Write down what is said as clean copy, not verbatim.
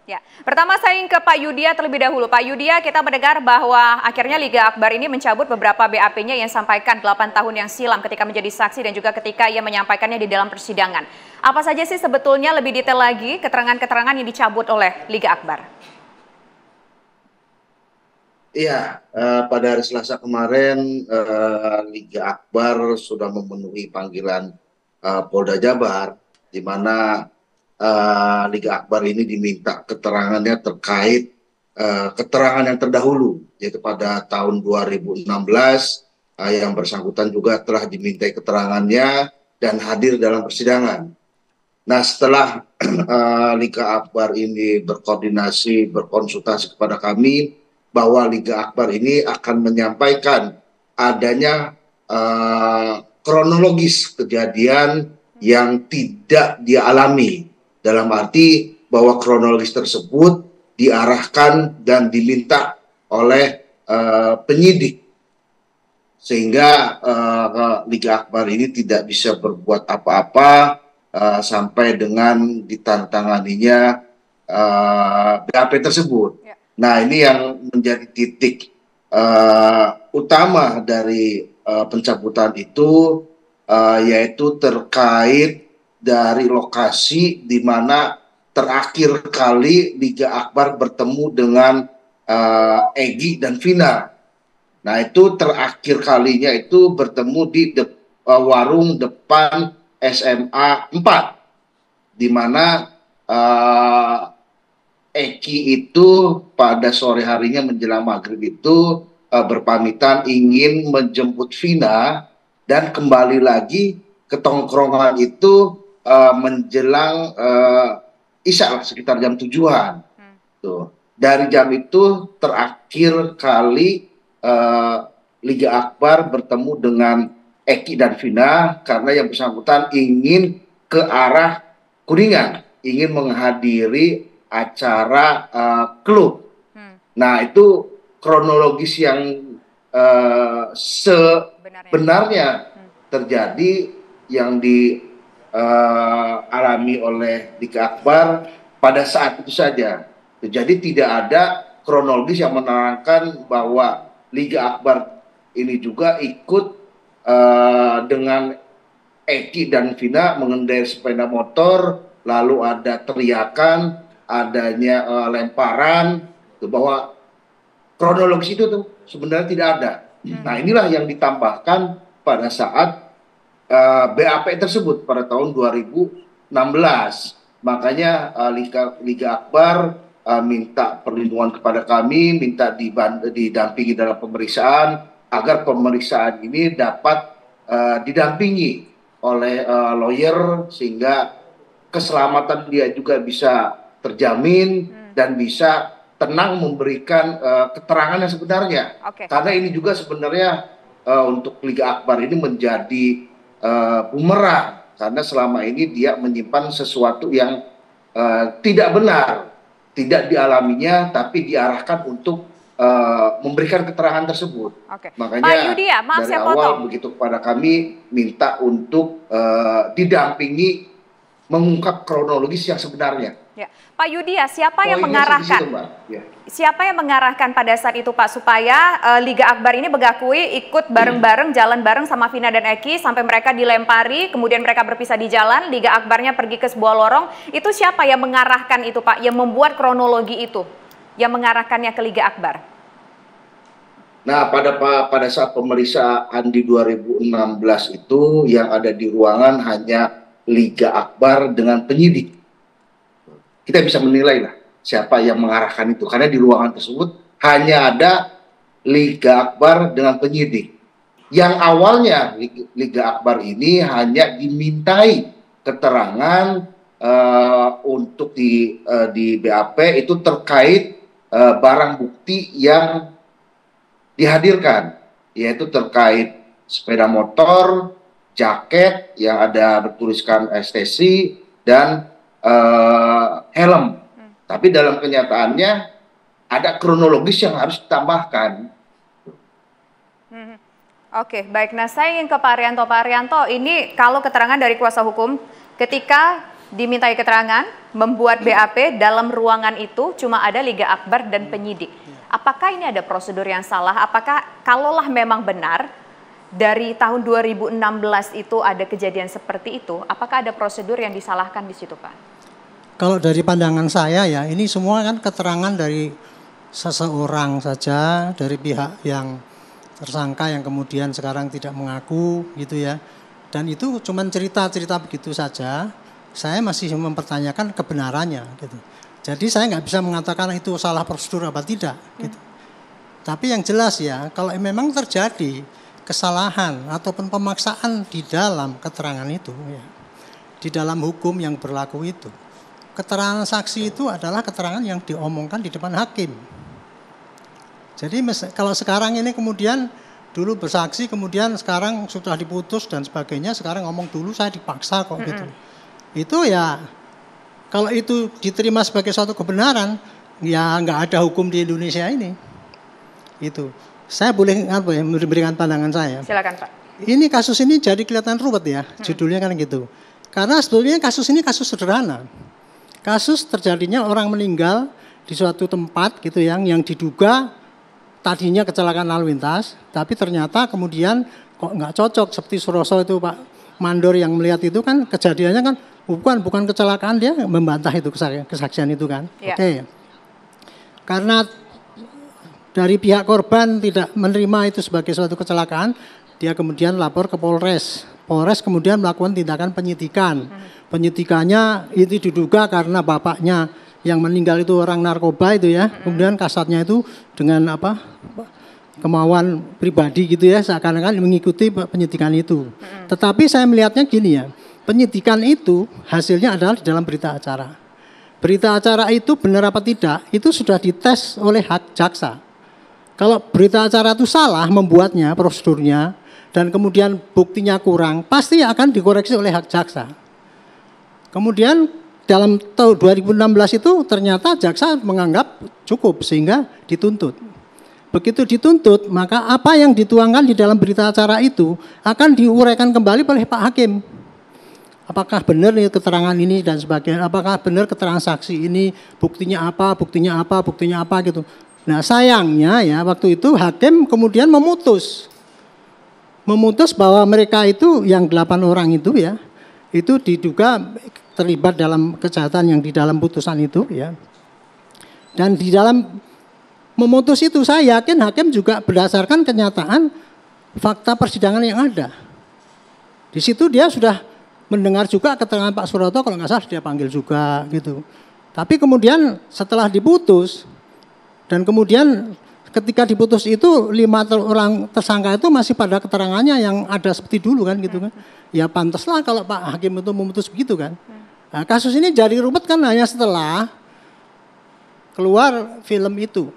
Ya, pertama saya ingin ke Pak Yudya terlebih dahulu. Pak Yudya, kita mendengar bahwa akhirnya Liga Akbar ini mencabut beberapa BAP-nya yang sampaikan 8 tahun yang silam ketika menjadi saksi dan juga ketika ia menyampaikannya di dalam persidangan. Apa saja sih sebetulnya lebih detail lagi keterangan-keterangan yang dicabut oleh Liga Akbar? Iya, pada hari Selasa kemarin Liga Akbar sudah memenuhi panggilan Polda Jabar, di mana Liga Akbar ini diminta keterangannya terkait keterangan yang terdahulu, yaitu pada tahun 2016 yang bersangkutan juga telah dimintai keterangannya dan hadir dalam persidangan. Nah, setelah Liga Akbar ini berkoordinasi, berkonsultasi kepada kami bahwa Liga Akbar ini akan menyampaikan adanya kronologis kejadian yang tidak dia alami. Dalam arti bahwa kronologis tersebut diarahkan dan diminta oleh penyidik. Sehingga Liga Akbar ini tidak bisa berbuat apa-apa sampai dengan ditantanganinya BAP tersebut. Ya. Nah, ini yang menjadi titik utama dari pencabutan itu, yaitu terkait dari lokasi di mana terakhir kali Liga Akbar bertemu dengan Egy dan Vina. Nah, itu terakhir kalinya itu bertemu di warung depan SMA 4, di mana Eki itu pada sore harinya menjelang maghrib itu berpamitan ingin menjemput Vina dan kembali lagi ke tongkrongan itu menjelang Isya sekitar jam 7-an. Tuh. Dari jam itu terakhir kali Liga Akbar bertemu dengan Eki dan Vina karena yang bersangkutan ingin ke arah Kuningan, ingin menghadiri acara klub. Nah, itu kronologis yang sebenarnya terjadi yang dialami oleh Liga Akbar pada saat itu saja. Jadi tidak ada kronologis yang menerangkan bahwa Liga Akbar ini juga ikut dengan Eki dan Vina mengendarai sepeda motor, lalu ada teriakan, adanya lemparan, bahwa kronologis itu tuh sebenarnya tidak ada. Nah, inilah yang ditambahkan pada saat BAP tersebut pada tahun 2016. Makanya Liga Akbar minta perlindungan kepada kami, minta didampingi dalam pemeriksaan agar pemeriksaan ini dapat didampingi oleh lawyer sehingga keselamatan dia juga bisa terjamin dan bisa tenang memberikan keterangan yang sebenarnya. Karena ini juga sebenarnya untuk Liga Akbar ini menjadi bumerang karena selama ini dia menyimpan sesuatu yang tidak benar, tidak dialaminya, tapi diarahkan untuk memberikan keterangan tersebut. Makanya Pak Yudya, maaf dari saya awal potong. begitu kepada kami minta untuk didampingi mengungkap kronologis yang sebenarnya. Ya. Pak Yudya, siapa yang Poinnya mengarahkan? situ, Mbak. Ya. Siapa yang mengarahkan pada saat itu Pak supaya Liga Akbar ini mengakui ikut bareng-bareng jalan bareng sama Vina dan Eki sampai mereka dilempari, kemudian mereka berpisah di jalan, Liga Akbarnya pergi ke sebuah lorong. Itu siapa yang mengarahkan itu Pak, yang membuat kronologi itu, yang mengarahkannya ke Liga Akbar? Nah, pada saat pemeriksaan di 2016 itu yang ada di ruangan hanya Liga Akbar dengan penyidik. Kita bisa menilai lah siapa yang mengarahkan itu. Karena di ruangan tersebut hanya ada Liga Akbar dengan penyidik. Yang awalnya Liga Akbar ini hanya dimintai keterangan untuk di BAP itu terkait barang bukti yang dihadirkan, yaitu terkait sepeda motor, jaket yang ada bertuliskan STC, dan helm. Tapi dalam kenyataannya ada kronologis yang harus ditambahkan. Oke, baik. Nah, saya ingin ke Pak Arianto. Pak Arianto, ini kalau keterangan dari kuasa hukum, ketika dimintai keterangan, membuat BAP, dalam ruangan itu cuma ada Liga Akbar dan penyidik. Apakah ini ada prosedur yang salah? Apakah kalaulah memang benar dari tahun 2016 itu ada kejadian seperti itu, apakah ada prosedur yang disalahkan di situ, Pak? Kalau dari pandangan saya ya, ini semua kan keterangan dari seseorang saja, dari pihak yang tersangka yang kemudian sekarang tidak mengaku gitu ya. Dan itu cuma cerita-cerita begitu saja. Saya masih mempertanyakan kebenarannya gitu. Jadi saya nggak bisa mengatakan itu salah prosedur apa tidak gitu. Tapi yang jelas ya, kalau memang terjadi kesalahan ataupun pemaksaan di dalam keterangan itu ya, di dalam hukum yang berlaku itu, keterangan saksi itu adalah keterangan yang diomongkan di depan hakim. Jadi kalau sekarang ini kemudian dulu bersaksi, kemudian sekarang sudah diputus dan sebagainya, sekarang ngomong dulu saya dipaksa kok gitu. Itu ya, kalau itu diterima sebagai suatu kebenaran, ya nggak ada hukum di Indonesia ini. Itu. Saya boleh memberikan pandangan saya. Silakan, Pak. Ini kasus ini jadi kelihatan ruwet ya, judulnya kan gitu. Karena sebetulnya kasus ini kasus sederhana. Kasus terjadinya orang meninggal di suatu tempat gitu yang diduga tadinya kecelakaan lalu lintas, tapi ternyata kemudian kok nggak cocok seperti Suroso itu Pak Mandor yang melihat itu kan kejadiannya kan bukan kecelakaan, dia membantah itu kesaksian itu kan. Ya. Oke. Karena dari pihak korban tidak menerima itu sebagai suatu kecelakaan, dia kemudian lapor ke Polres. Polres kemudian melakukan tindakan penyidikan. Penyidikannya itu diduga karena bapaknya yang meninggal itu orang narkoba itu ya. Kemudian kasatnya itu dengan kemauan pribadi gitu ya, seakan-akan mengikuti penyidikan itu. Tetapi saya melihatnya gini ya, penyidikan itu hasilnya adalah di dalam berita acara. Berita acara itu benar apa tidak, itu sudah dites oleh jaksa. Kalau berita acara itu salah membuatnya, prosedurnya, dan kemudian buktinya kurang, pasti akan dikoreksi oleh jaksa. Kemudian dalam tahun 2016 itu ternyata jaksa menganggap cukup sehingga dituntut. Begitu dituntut, maka apa yang dituangkan di dalam berita acara itu akan diuraikan kembali oleh Pak Hakim. Apakah benar nih keterangan ini dan sebagainya, apakah benar keterangan saksi ini, buktinya apa gitu. Nah sayangnya ya waktu itu hakim kemudian memutus bahwa mereka itu yang 8 orang itu ya, itu diduga terlibat dalam kejahatan yang di dalam putusan itu ya. Dan di dalam memutus itu saya yakin hakim juga berdasarkan kenyataan fakta persidangan yang ada. Di situ dia sudah mendengar juga keterangan Pak Suroto, kalau nggak salah dia panggil juga gitu. Tapi kemudian setelah diputus dan kemudian ketika diputus itu 5 orang tersangka itu masih pada keterangannya yang ada seperti dulu kan gitu kan. Ya pantaslah kalau Pak Hakim itu memutus begitu kan. Nah, kasus ini jadi rumit kan hanya setelah keluar film itu.